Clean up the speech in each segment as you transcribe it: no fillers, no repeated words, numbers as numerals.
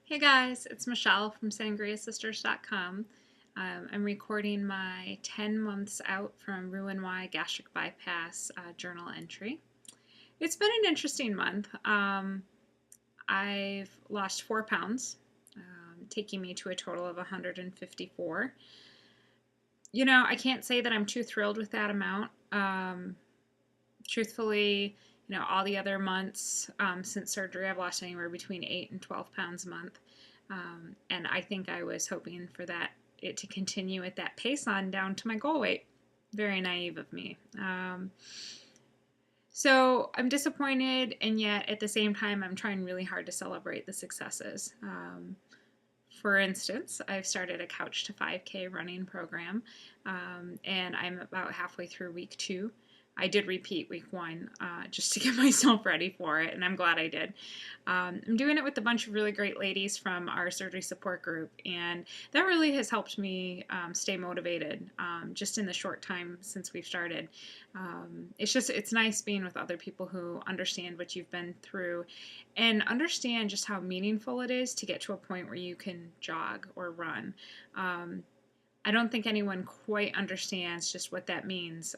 Hey guys, it's Michelle from SangriaSisters.com. I'm recording my 10 months out from roux-en-y gastric bypass journal entry. It's been an interesting month. I've lost 4 pounds, taking me to a total of 154. I can't say that I'm too thrilled with that amount. Truthfully, all the other months since surgery, I've lost anywhere between 8 and 12 pounds a month. And I think I was hoping for it to continue at that pace on down to my goal weight. Very naive of me. So I'm disappointed, and yet at the same time, I'm trying really hard to celebrate the successes. For instance, I've started a Couch to 5K running program, and I'm about halfway through week 2. I did repeat week 1 just to get myself ready for it, and I'm glad I did. I'm doing it with a bunch of really great ladies from our surgery support group, and that really has helped me stay motivated just in the short time since we've started. It's nice being with other people who understand what you've been through and understand just how meaningful it is to get to a point where you can jog or run. I don't think anyone quite understands just what that means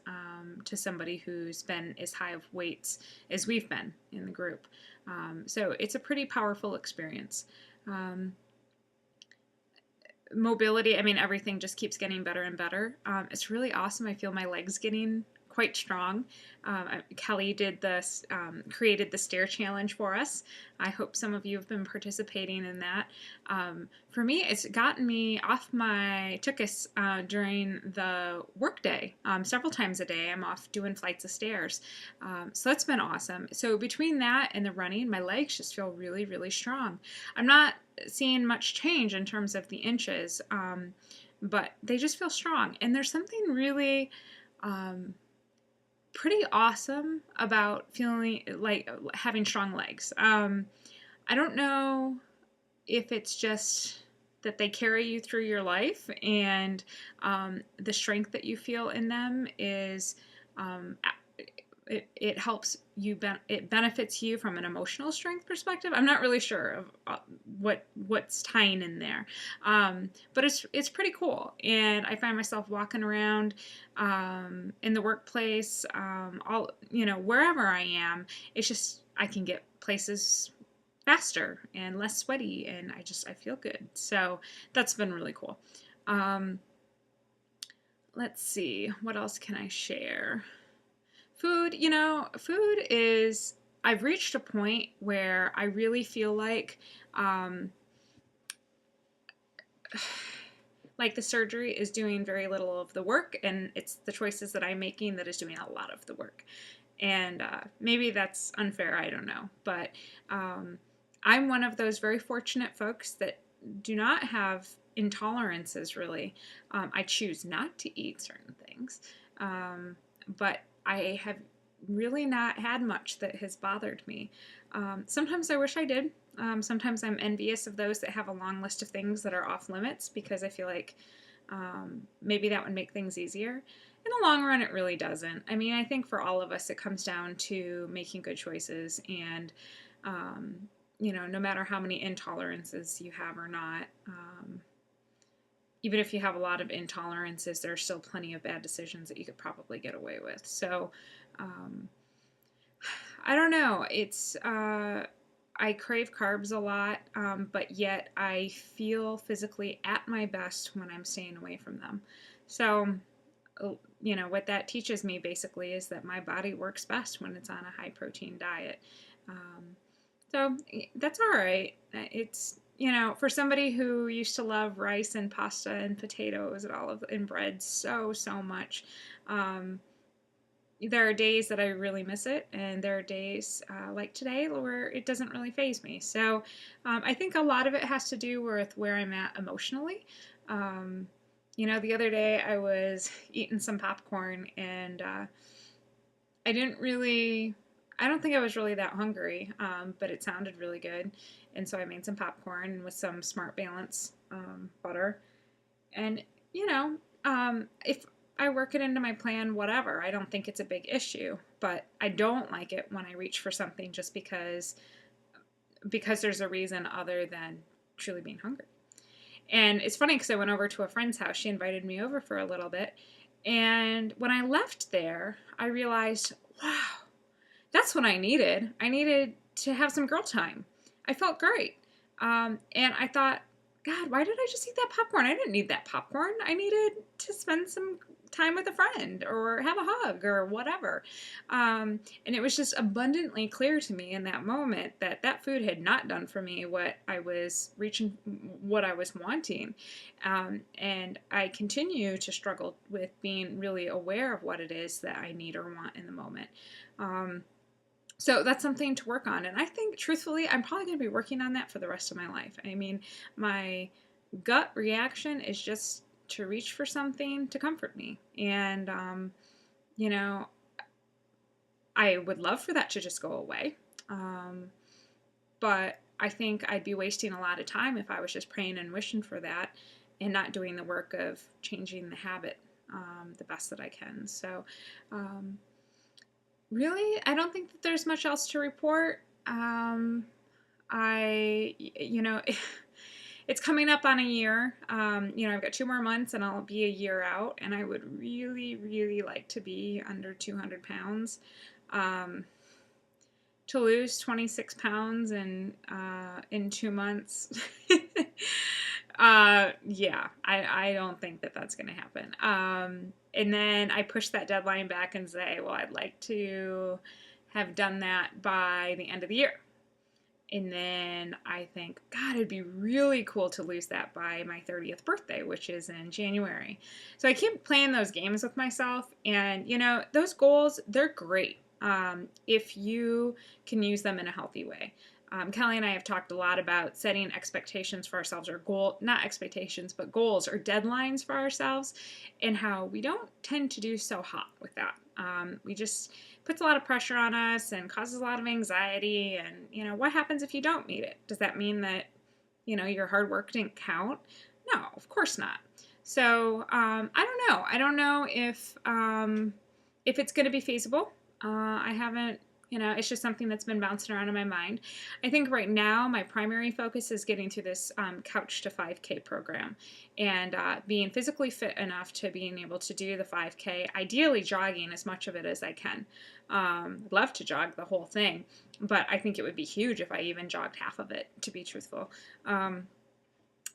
to somebody who's been as high of weights as we've been in the group. So it's a pretty powerful experience. Mobility, everything just keeps getting better and better. It's really awesome. I feel my legs getting quite strong. Kelly did this, created the stair challenge for us. I hope some of you have been participating in that. For me, it's gotten me off took us during the workday. Several times a day, I'm off doing flights of stairs. So that's been awesome. So between that and the running, my legs just feel really, really strong. I'm not seeing much change in terms of the inches, but they just feel strong. And there's something really pretty awesome about feeling like having strong legs. I don't know if it's just that they carry you through your life, and the strength that you feel in them is it helps you, it benefits you from an emotional strength perspective. I'm not really sure of what's tying in there, but it's pretty cool. And I find myself walking around in the workplace, wherever I am. It's just I can get places faster and less sweaty, and I feel good. So that's been really cool. Let's see, what else can I share? Food, food is, I've reached a point where I really feel like the surgery is doing very little of the work, and it's the choices that I'm making that is doing a lot of the work. And maybe that's unfair, I don't know. But I'm one of those very fortunate folks that do not have intolerances, really. I choose not to eat certain things. But I have really not had much that has bothered me. Sometimes I wish I did. Sometimes I'm envious of those that have a long list of things that are off limits, because I feel like maybe that would make things easier. In the long run, it really doesn't. I think for all of us, it comes down to making good choices, and no matter how many intolerances you have or not, even if you have a lot of intolerances, there are still plenty of bad decisions that you could probably get away with. So, I don't know. I crave carbs a lot, but yet I feel physically at my best when I'm staying away from them. So, what that teaches me basically is that my body works best when it's on a high protein diet. So that's all right. It's, for somebody who used to love rice and pasta and potatoes and bread so much, there are days that I really miss it, and there are days like today where it doesn't really faze me. So I think a lot of it has to do with where I'm at emotionally. The other day I was eating some popcorn, and I don't think I was really that hungry, but it sounded really good. And so I made some popcorn with some Smart Balance butter. And, if I work it into my plan, whatever, I don't think it's a big issue. But I don't like it when I reach for something just because there's a reason other than truly being hungry. And it's funny because I went over to a friend's house. She invited me over for a little bit. And when I left there, I realized, wow, that's what I needed. I needed to have some girl time. I felt great. And I thought, God, why did I just eat that popcorn? I didn't need that popcorn. I needed to spend some time with a friend or have a hug or whatever. And it was just abundantly clear to me in that moment that that food had not done for me what I was what I was wanting. And I continue to struggle with being really aware of what it is that I need or want in the moment. So that's something to work on. And I think, truthfully, I'm probably going to be working on that for the rest of my life. I mean, my gut reaction is just to reach for something to comfort me. And, you know, I would love for that to just go away. But I think I'd be wasting a lot of time if I was just praying and wishing for that and not doing the work of changing the habit the best that I can. So, really, I don't think that there's much else to report. It's coming up on a year. I've got 2 more months and I'll be a year out, and I would really, really like to be under 200 pounds. To lose 26 pounds in 2 months, yeah, I don't think that that's going to happen. And then I push that deadline back and say, well, I'd like to have done that by the end of the year. And then I think, God, it'd be really cool to lose that by my 30th birthday, which is in January. So I keep playing those games with myself. And, those goals, they're great if you can use them in a healthy way. Kelly and I have talked a lot about setting expectations for ourselves, or not expectations, but goals or deadlines for ourselves, and how we don't tend to do so hot with that. We just puts a lot of pressure on us and causes a lot of anxiety. And, what happens if you don't meet it? Does that mean that, your hard work didn't count? No, of course not. So, I don't know. I don't know if it's going to be feasible. I haven't, it's just something that's been bouncing around in my mind. I think right now my primary focus is getting through this Couch to 5K program and being physically fit enough to being able to do the 5K, ideally jogging as much of it as I can. Love to jog the whole thing, but I think it would be huge if I even jogged half of it, to be truthful.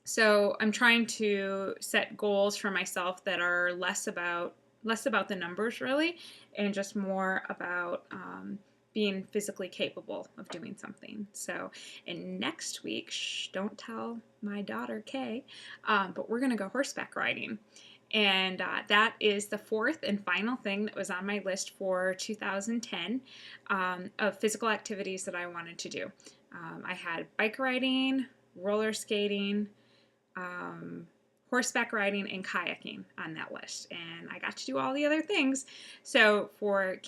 So I'm trying to set goals for myself that are less about the numbers, really, and just more about being physically capable of doing something. So, and next week, don't tell my daughter Kay, but we're going to go horseback riding. And that is the 4th and final thing that was on my list for 2010 of physical activities that I wanted to do. I had bike riding, roller skating, horseback riding, and kayaking on that list, and I got to do all the other things. So for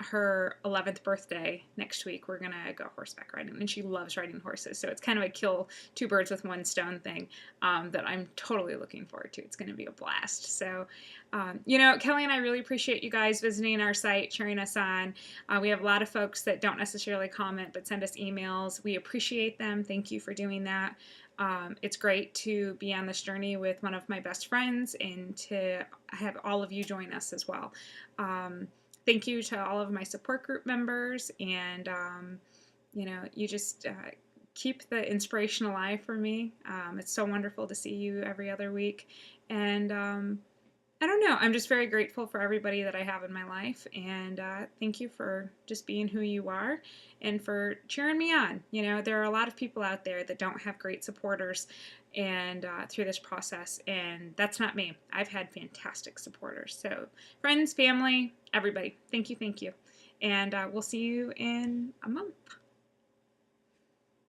her 11th birthday next week, we're gonna go horseback riding, and she loves riding horses, so it's kind of a kill 2 birds with 1 stone thing that I'm totally looking forward to. It's gonna be a blast. So Kelly and I really appreciate you guys visiting our site, cheering us on. We have a lot of folks that don't necessarily comment but send us emails. We appreciate them. Thank you for doing that. It's great to be on this journey with one of my best friends and to have all of you join us as well. Thank you to all of my support group members, and you just keep the inspiration alive for me. It's so wonderful to see you every other week, and I don't know, I'm just very grateful for everybody that I have in my life, and thank you for just being who you are and for cheering me on. There are a lot of people out there that don't have great supporters and through this process, and that's not me. I've had fantastic supporters. So friends, family, everybody, thank you. And we'll see you in a month.